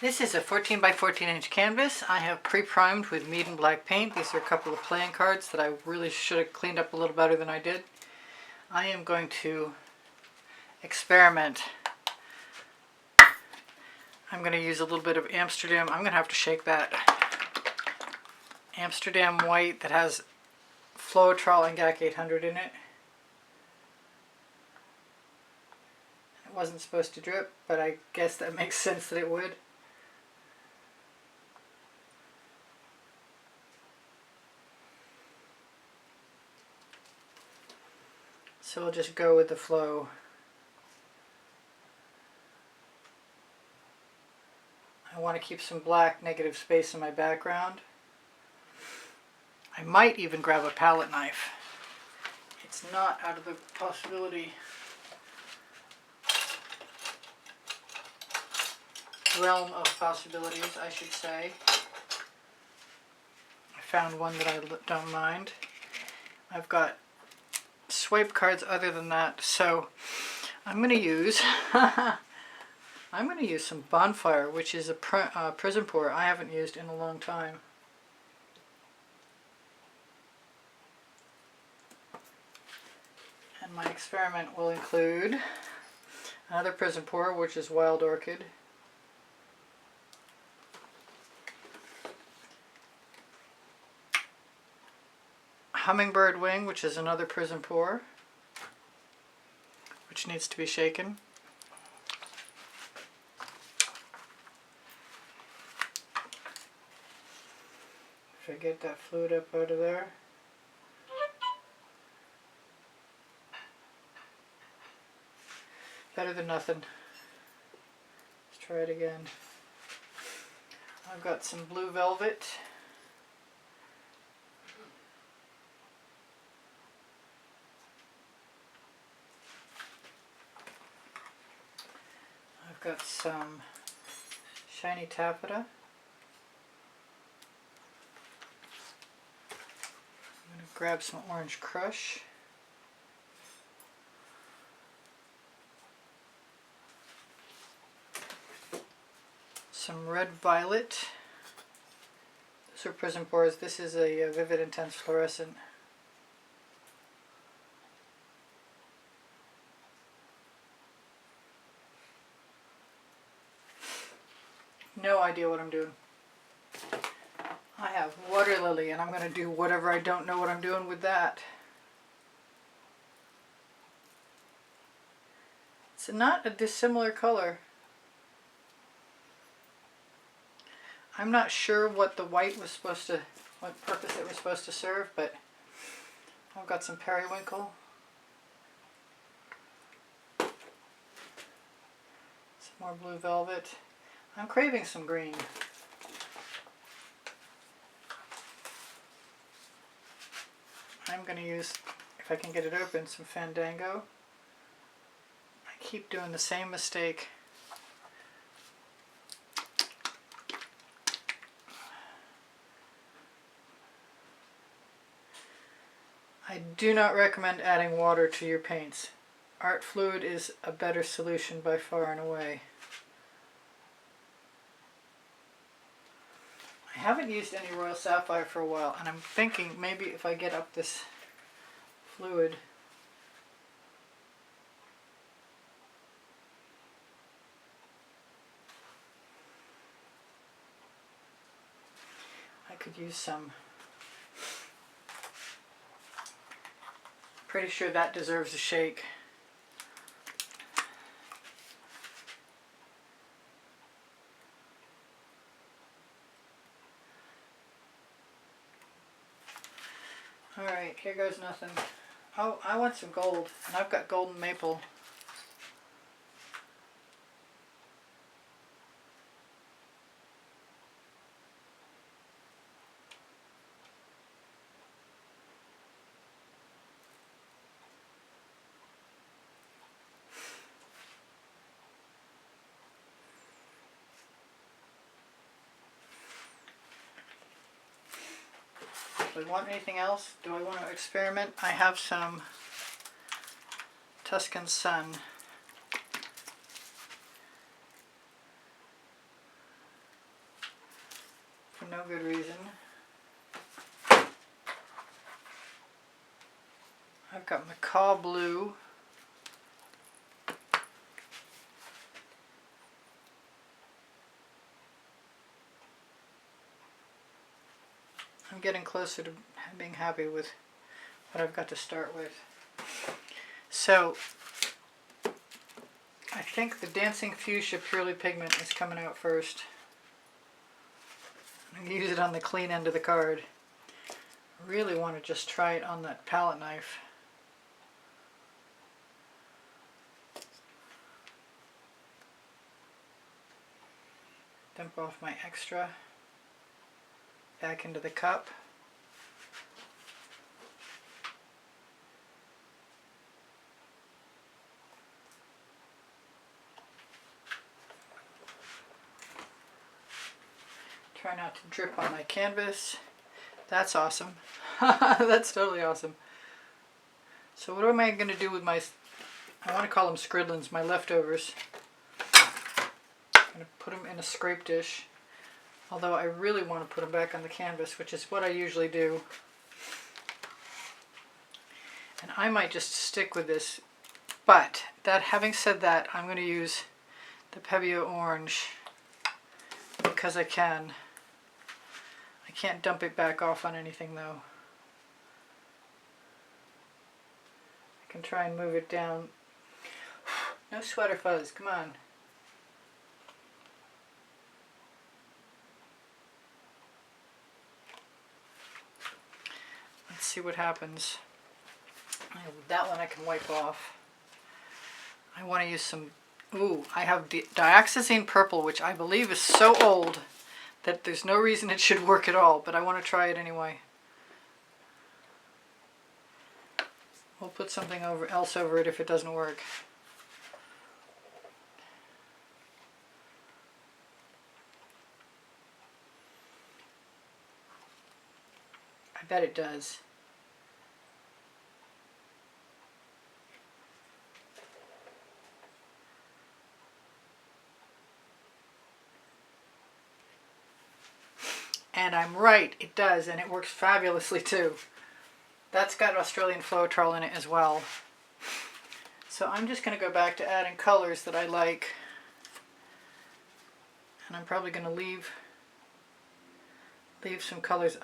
This is a 14 by 14 inch canvas. I have pre-primed with mead and black paint. These are a couple of playing cards that I really should have cleaned up a little better than I did. I am going to experiment. I'm going to use a little bit of Amsterdam. I'm going to have to shake that. Amsterdam white that has Floetrol and GAC 800 in it. It wasn't supposed to drip, but I guess that makes sense that it would. So we'll just go with the flow. I want to keep some black negative space in my background. I might even grab a palette knife. It's not out of the possibility realm of possibilities, I should say. I found one that I don't mind. I've got swipe cards other than that, so I'm going to use some Bonfire, which is a Prizm pour I haven't used in a long time. And my experiment will include another Prizm pour, which is Wild Orchid, Hummingbird Wing, which is another Prizm pour, which needs to be shaken. If I get that fluid up out of there. Better than nothing. Let's try it again. I've got some blue velvet. I've got some shiny taffeta. I'm going to grab some orange crush. Some red violet. Those are Prizm pours. This is a vivid intense fluorescent. No idea what I'm doing. I have Waterlily and I'm going to do whatever I don't know what I'm doing with that. It's not a dissimilar color. I'm not sure what the white was supposed to, what purpose it was supposed to serve, but I've got some periwinkle. Some more blue velvet. I'm craving some green. I'm going to use, if I can get it open, some Fandango. I keep doing the same mistake. I do not recommend adding water to your paints. Art fluid is a better solution by far and away. I haven't used any Royal Sapphire for a while, and I'm thinking maybe if I get up this fluid, I could use some. Pretty sure that deserves a shake. Alright, here goes nothing. Oh, I want some gold, and I've got golden maple. Do I want anything else? Do I want to experiment? I have some Tuscan Sun. for no good reason. I've got Macaw blue. I'm getting closer to being happy with what I've got to start with. So I think the Dancing Fuchsia Purely Pigment is coming out first. I'm going to use it on the clean end of the card. I really want to just try it on that palette knife. Dump off my extra back into the cup. Try not to drip on my canvas. That's awesome. That's totally awesome. So what am I going to do with my, I want to call them scriddlings, my leftovers. I'm going to put them in a scrape dish. Although I really want to put them back on the canvas, which is what I usually do. And I might just stick with this. But that, having said that, I'm going to use the Pebeo Orange because I can. I can't dump it back off on anything though. I can try and move it down. No sweater fuzz, come on. Let's see what happens. That one I can wipe off. I want to use some, ooh, I have dioxazine purple, which I believe is so old that there's no reason it should work at all, but I want to try it anyway. We'll put something else over it if it doesn't work. I bet it does. And I'm right, it does, and it works fabulously too. That's got Australian Floetrol in it as well. So I'm just going to go back to adding colors that I like. And I'm probably going to leave some colors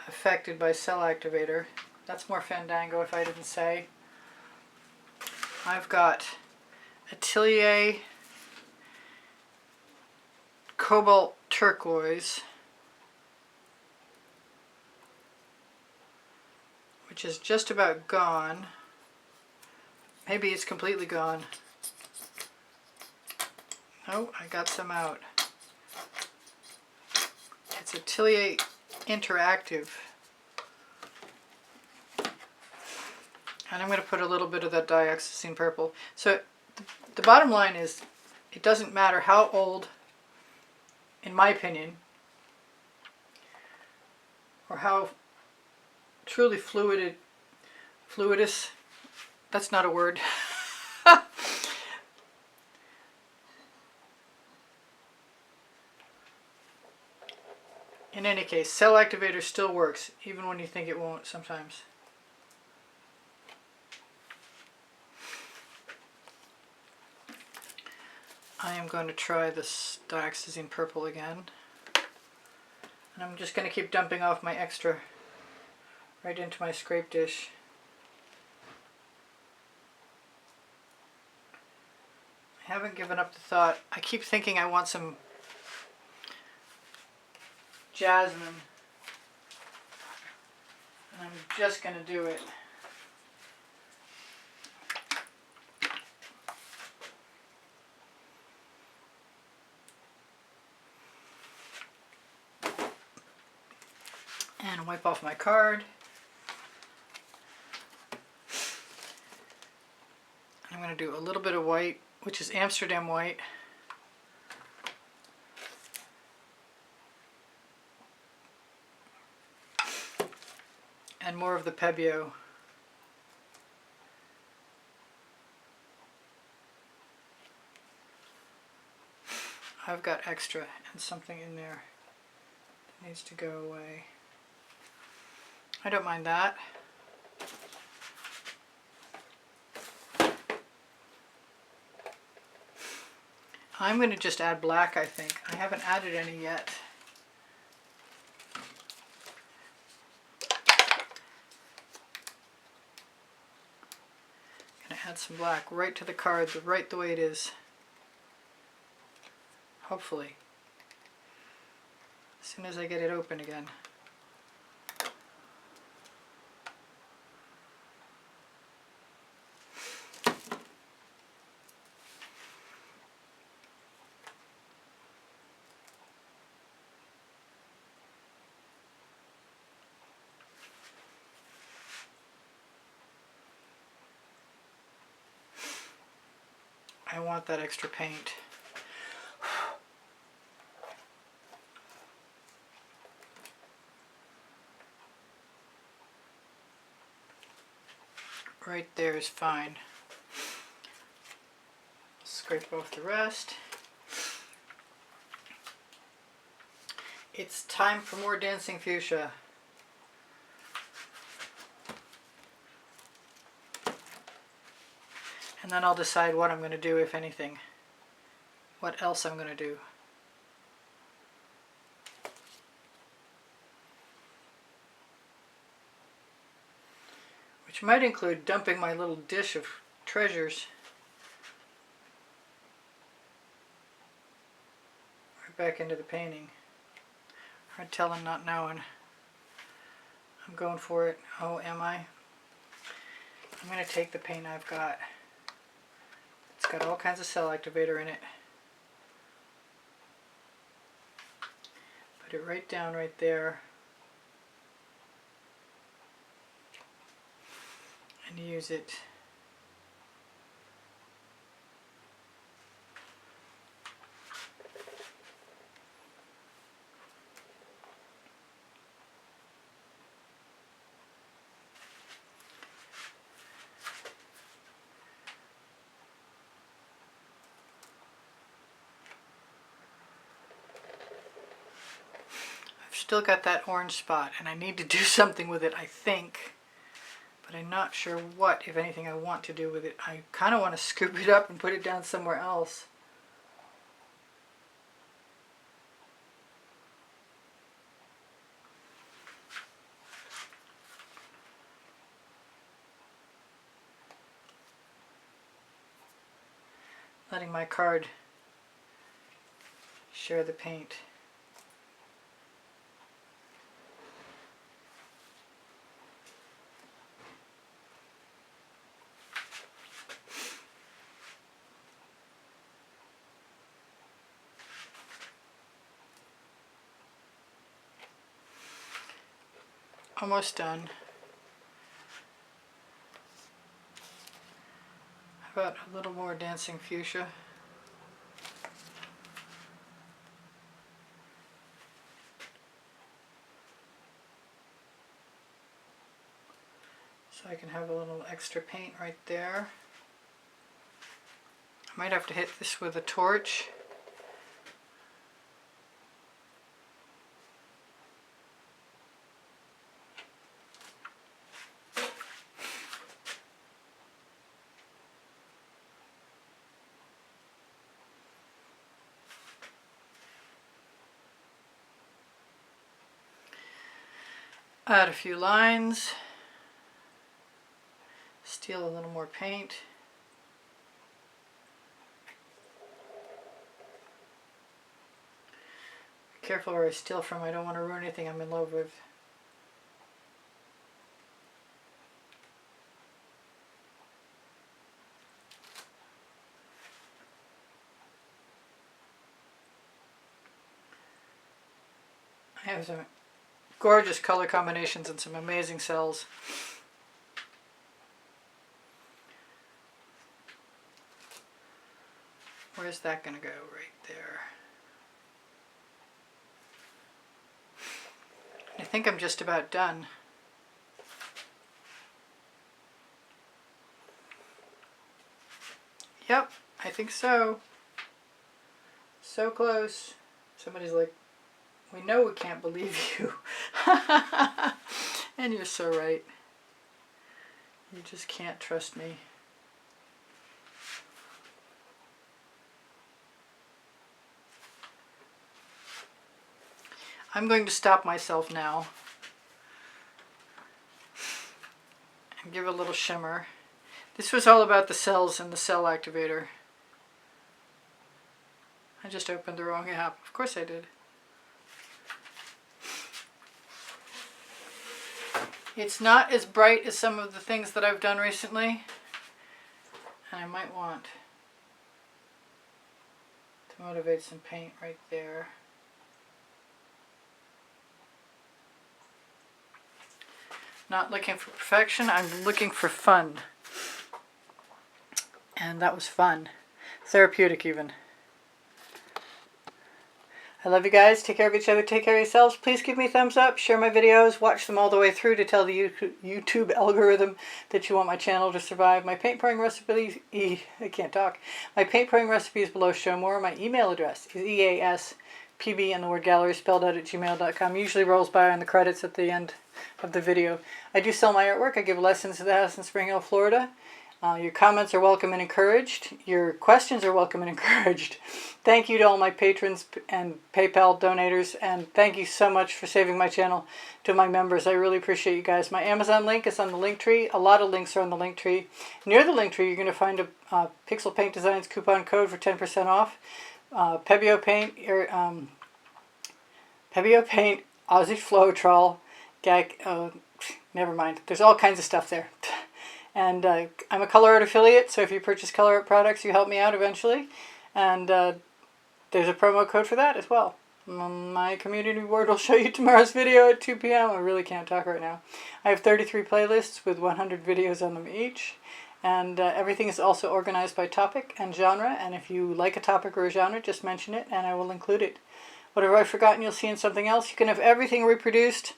unaffected by Cell Activator. That's more Fandango if I didn't say. I've got Atelier Cobalt Turquoise, which is just about gone. Maybe it's completely gone. Oh, I got some out. It's Atelier Interactive. And I'm going to put a little bit of that dioxazine purple. So the bottom line is, it doesn't matter how old, in my opinion, or how truly fluidous, that's not a word. In any case, Cell Activator still works, even when you think it won't sometimes. I am going to try this dioxazine purple again. And I'm just going to keep dumping off my extra right into my scrape dish. I haven't given up the thought. I keep thinking I want some jasmine. And I'm just going to do it. And wipe off my card. I'm going to do a little bit of white, which is Amsterdam white. And more of the Pebeo. I've got extra and something in there. needs to go away. I don't mind that. I'm going to just add black, I think. I haven't added any yet. I'm going to add some black right to the card, right the way it is. Hopefully. As soon as I get it open again. I want that extra paint. Right there is fine. Scrape off the rest. It's time for more dancing fuchsia. And then I'll decide what I'm going to do, if anything. What else I'm going to do. Which might include dumping my little dish of treasures right back into the painting. Hard telling, not knowing. I'm going for it. Oh, am I? I'm going to take the paint I've got. It's got all kinds of cell activator in it. Put it right down right there. And use it. Still got that orange spot, and I need to do something with it, I think, but I'm not sure what, if anything, I want to do with it. I kind of want to scoop it up and put it down somewhere else. Letting my card share the paint. Almost done. How about a little more dancing fuchsia? So I can have a little extra paint right there. I might have to hit this with a torch. Add a few lines, steal a little more paint. Be careful where I steal from, I don't want to ruin anything I'm in love with. I have some gorgeous color combinations and some amazing cells. Where's that going to go? Right there. I think I'm just about done. Yep, I think so. So close. Somebody's like, We know we can't believe you. And you're so right. You just can't trust me. I'm going to stop myself now and give a little shimmer. This was all about the cells and the cell activator. I just opened the wrong app. Of course I did. It's not as bright as some of the things that I've done recently, and I might want to motivate some paint right there. Not looking for perfection, I'm looking for fun. And that was fun. Therapeutic even. I love you guys. Take care of each other. Take care of yourselves. Please give me a thumbs up. Share my videos. Watch them all the way through to tell the YouTube algorithm that you want my channel to survive. My paint pouring recipe, I can't talk. My paint pouring recipe is below. Show more. My email address is easpbgallery and the word gallery spelled out at gmail.com. Usually rolls by on the credits at the end of the video. I do sell my artwork. I give lessons at the house in Spring Hill, Florida. Your comments are welcome and encouraged. Your questions are welcome and encouraged. Thank you to all my patrons and PayPal donators, and thank you so much for saving my channel to my members. I really appreciate you guys. My Amazon link is on the link tree. A lot of links are on the link tree. Near the link tree, you're going to find a Pixel Paint Designs coupon code for 10% off. Pebeo Paint, Aussie Floetrol, never mind. There's all kinds of stuff there. And I'm a Colourarte affiliate, so if you purchase Colourarte products, you help me out eventually. And there's a promo code for that as well. My community board will show you tomorrow's video at 2 p.m. I really can't talk right now. I have 33 playlists with 100 videos on them each. And everything is also organized by topic and genre. And if you like a topic or a genre, just mention it and I will include it. Whatever I've forgotten, you'll see in something else. You can have everything reproduced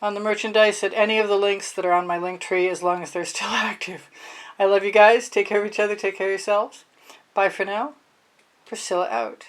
on the merchandise at any of the links that are on my link tree as long as they're still active. I love you guys. Take care of each other. Take care of yourselves. Bye for now. Priscilla out.